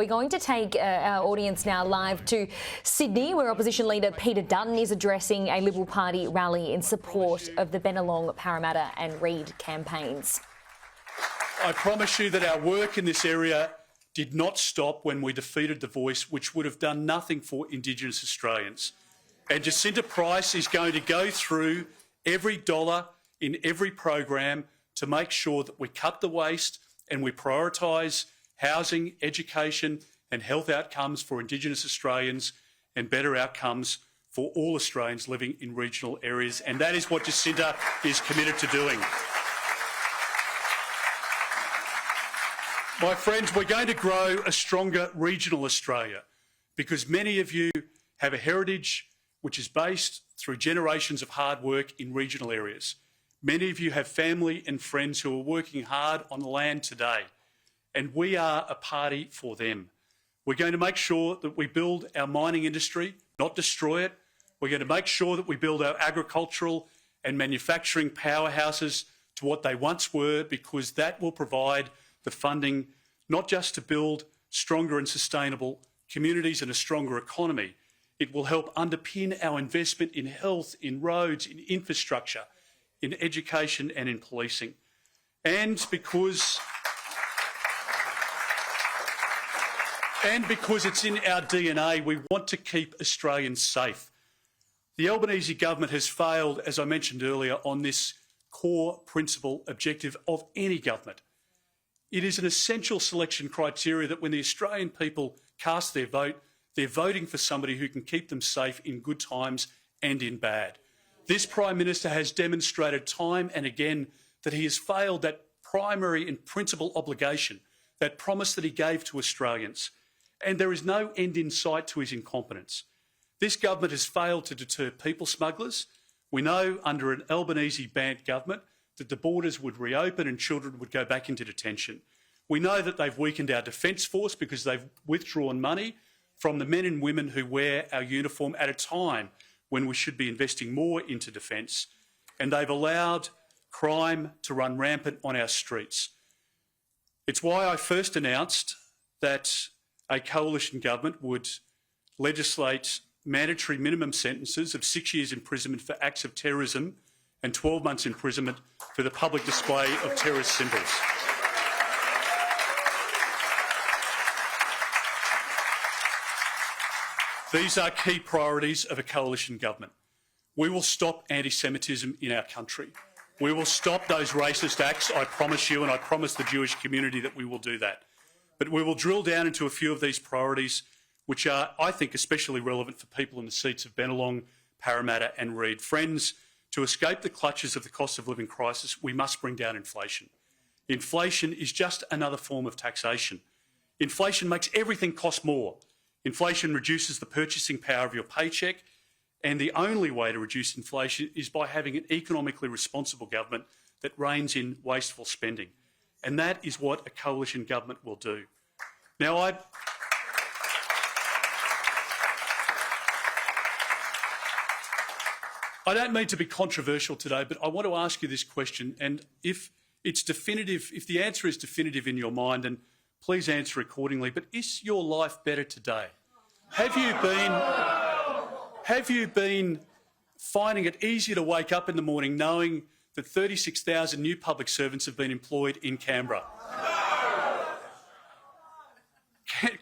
We're going to take our audience now live to Sydney, where Opposition Leader Peter Dutton is addressing a Liberal Party rally in support of the Bennelong, Parramatta and Reid campaigns. I promise you that our work in this area did not stop when we defeated the Voice, which would have done nothing for Indigenous Australians. And Jacinta Price is going to go through every dollar in every program to make sure that we cut the waste and we prioritise housing, education and health outcomes for Indigenous Australians and better outcomes for all Australians living in regional areas. And that is what Jacinta is committed to doing. My friends, we're going to grow a stronger regional Australia because many of you have a heritage which is based through generations of hard work in regional areas. Many of you have family and friends who are working hard on the land today, and we are a party for them. We're going to make sure that we build our mining industry, not destroy it. We're going to make sure that we build our agricultural and manufacturing powerhouses to what they once were, because that will provide the funding not just to build stronger and sustainable communities and a stronger economy. It will help underpin our investment in health, in roads, in infrastructure, in education and in policing. And because it's in our DNA, we want to keep Australians safe. The Albanese government has failed, as I mentioned earlier, on this core principle objective of any government. It is an essential selection criteria that when the Australian people cast their vote, they're voting for somebody who can keep them safe in good times and in bad. This Prime Minister has demonstrated time and again that he has failed that primary and principal obligation, that promise that he gave to Australians. And there is no end in sight to his incompetence. This government has failed to deter people smugglers. We know under an Albanese-backed government that the borders would reopen and children would go back into detention. We know that they've weakened our Defence Force because they've withdrawn money from the men and women who wear our uniform at a time when we should be investing more into defence. And they've allowed crime to run rampant on our streets. It's why I first announced that a coalition government would legislate mandatory minimum sentences of 6 years imprisonment for acts of terrorism and 12 months imprisonment for the public display of terrorist symbols. These are key priorities of a coalition government. We will stop anti-Semitism in our country. We will stop those racist acts, I promise you, and I promise the Jewish community that we will do that. But we will drill down into a few of these priorities, which are, I think, especially relevant for people in the seats of Bennelong, Parramatta and Reid. Friends, to escape the clutches of the cost of living crisis, we must bring down inflation. Inflation is just another form of taxation. Inflation makes everything cost more. Inflation reduces the purchasing power of your paycheck, and the only way to reduce inflation is by having an economically responsible government that reins in wasteful spending. And that is what a coalition government will do. Now, I don't mean to be controversial today, but I want to ask you this question, and if it's definitive, if the answer is definitive in your mind, then please answer accordingly. But is your life better today? Have you been finding it easier to wake up in the morning knowing that 36,000 new public servants have been employed in Canberra?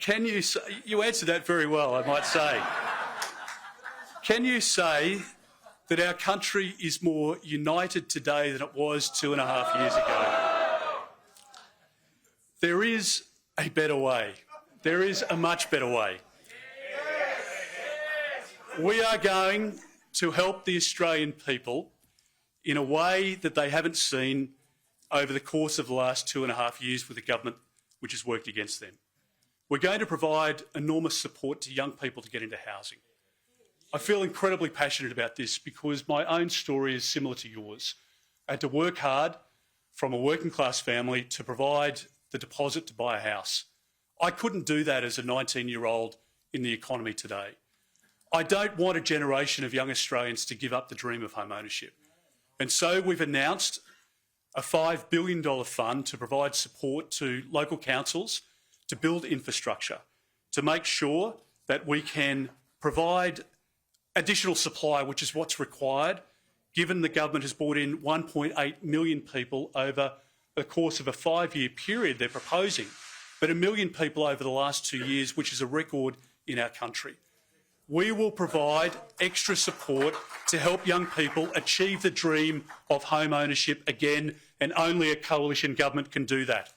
Can you say, you answered that very well, I might say. Can you say that our country is more united today than it was 2.5 years ago? There is a better way. There is a much better way. We are going to help the Australian people in a way that they haven't seen over the course of the last 2.5 years with a government which has worked against them. We're going to provide enormous support to young people to get into housing. I feel incredibly passionate about this because my own story is similar to yours. I had to work hard from a working class family to provide the deposit to buy a house. I couldn't do that as a 19-year-old in the economy today. I don't want a generation of young Australians to give up the dream of home ownership. And so we've announced a $5 billion fund to provide support to local councils to build infrastructure. to make sure that we can provide additional supply, which is what's required, given the government has brought in 1.8 million people over the course of a 5-year period they're proposing, but 1 million people over the last 2 years, which is a record in our country. We will provide extra support to help young people achieve the dream of home ownership again, and only a coalition government can do that.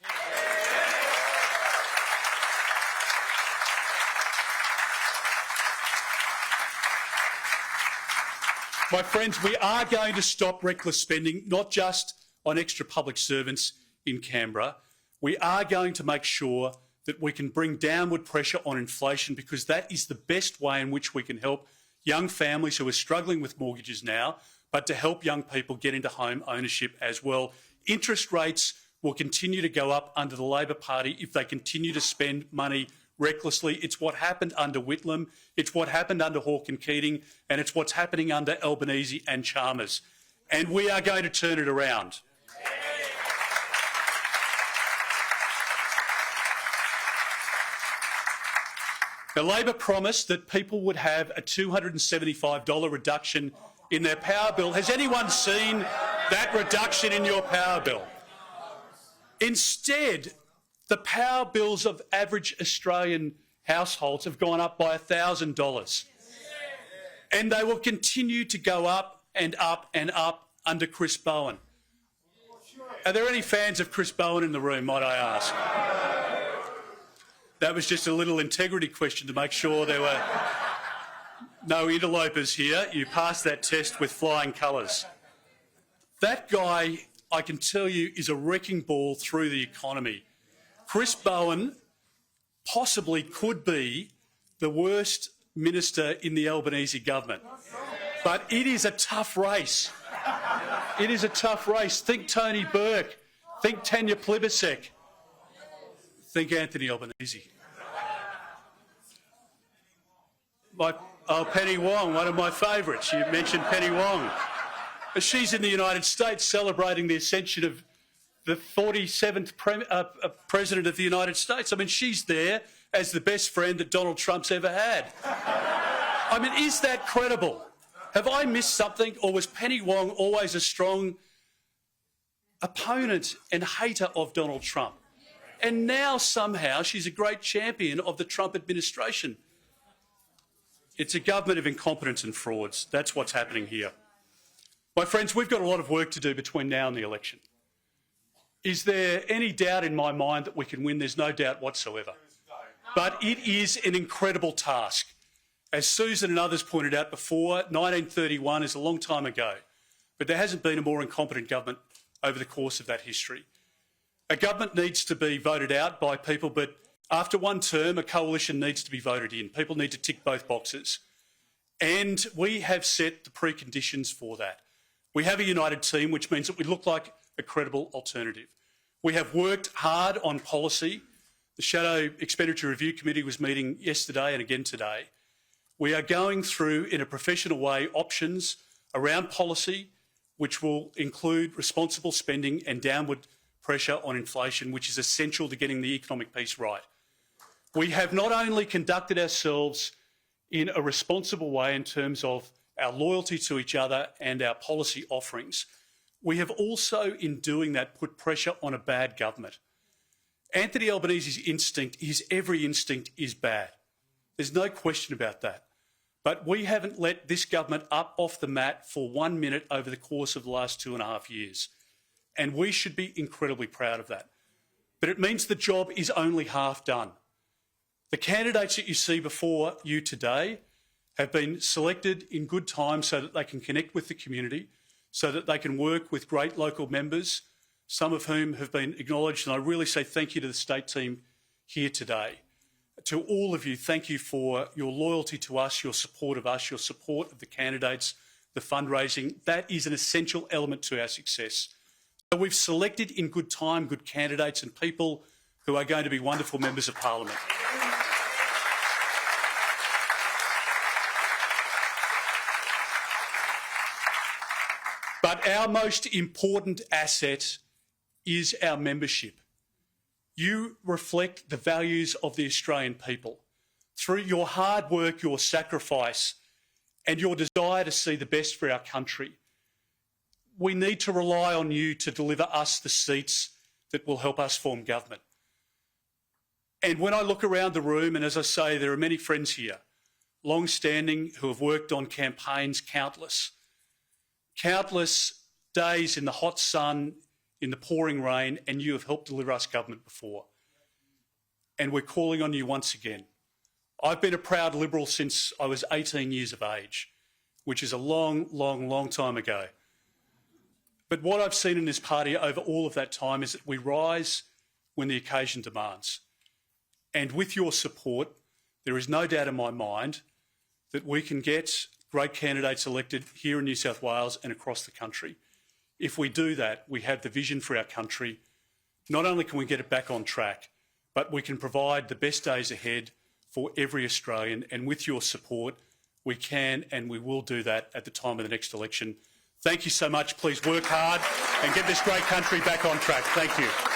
My friends, we are going to stop reckless spending, not just on extra public servants in Canberra. We are going to make sure that we can bring downward pressure on inflation, because that is the best way in which we can help young families who are struggling with mortgages now, but to help young people get into home ownership as well. Interest rates will continue to go up under the Labor Party if they continue to spend money recklessly. It's what happened under Whitlam, it's what happened under Hawke and Keating, and it's what's happening under Albanese and Chalmers. And we are going to turn it around. The Labor promised that people would have a $275 reduction in their power bill. Has anyone seen that reduction in your power bill? Instead, the power bills of average Australian households have gone up by $1,000. And they will continue to go up and up and up under Chris Bowen. Are there any fans of Chris Bowen in the room, might I ask? That was just a little integrity question to make sure there were no interlopers here. You passed that test with flying colours. That guy, I can tell you, is a wrecking ball through the economy. Chris Bowen possibly could be the worst minister in the Albanese government. But it is a tough race. It is a tough race. Think Tony Burke. Think Tanya Plibersek. Think Anthony Albanese. Penny Wong, one of my favourites. You mentioned Penny Wong. She's in the United States celebrating the ascension of the 47th President of the United States. I mean, she's there as the best friend that Donald Trump's ever had. I mean, is that credible? Have I missed something, or was Penny Wong always a strong opponent and hater of Donald Trump? And now somehow she's a great champion of the Trump administration. It's a government of incompetence and frauds. That's what's happening here. My friends, we've got a lot of work to do between now and the election. Is there any doubt in my mind that we can win? There's no doubt whatsoever. But it is an incredible task. As Susan and others pointed out before, 1931 is a long time ago, but there hasn't been a more incompetent government over the course of that history. A government needs to be voted out by people, but after one term, a coalition needs to be voted in. People need to tick both boxes. And we have set the preconditions for that. We have a united team, which means that we look like a credible alternative. We have worked hard on policy. The Shadow Expenditure Review Committee was meeting yesterday and again today. We are going through, in a professional way, options around policy, which will include responsible spending and downward pressure on inflation, which is essential to getting the economic piece right. We have not only conducted ourselves in a responsible way in terms of our loyalty to each other and our policy offerings, we have also, in doing that, put pressure on a bad government. Anthony Albanese's instinct, his every instinct, is bad. There's no question about that. But we haven't let this government up off the mat for 1 minute over the course of the last 2.5 years. And we should be incredibly proud of that. But it means the job is only half done. The candidates that you see before you today have been selected in good time so that they can connect with the community, so that they can work with great local members, some of whom have been acknowledged. And I really say thank you to the state team here today. To all of you, thank you for your loyalty to us, your support of us, your support of the candidates, the fundraising. That is an essential element to our success. So we've selected in good time good candidates and people who are going to be wonderful members of Parliament. But our most important asset is our membership. You reflect the values of the Australian people. through your hard work, your sacrifice, and your desire to see the best for our country, we need to rely on you to deliver us the seats that will help us form government. And when I look around the room, and as I say, there are many friends here, long-standing, who have worked on campaigns, countless days in the hot sun, in the pouring rain, and you have helped deliver us government before. And we're calling on you once again. I've been a proud Liberal since I was 18 years of age, which is a long, long, long time ago. But what I've seen in this party over all of that time is that we rise when the occasion demands. And with your support, there is no doubt in my mind that we can get great candidates elected here in New South Wales and across the country. If we do that, we have the vision for our country. Not only can we get it back on track, but we can provide the best days ahead for every Australian. And with your support, we can and we will do that at the time of the next election. Thank you so much. Please work hard and get this great country back on track. Thank you.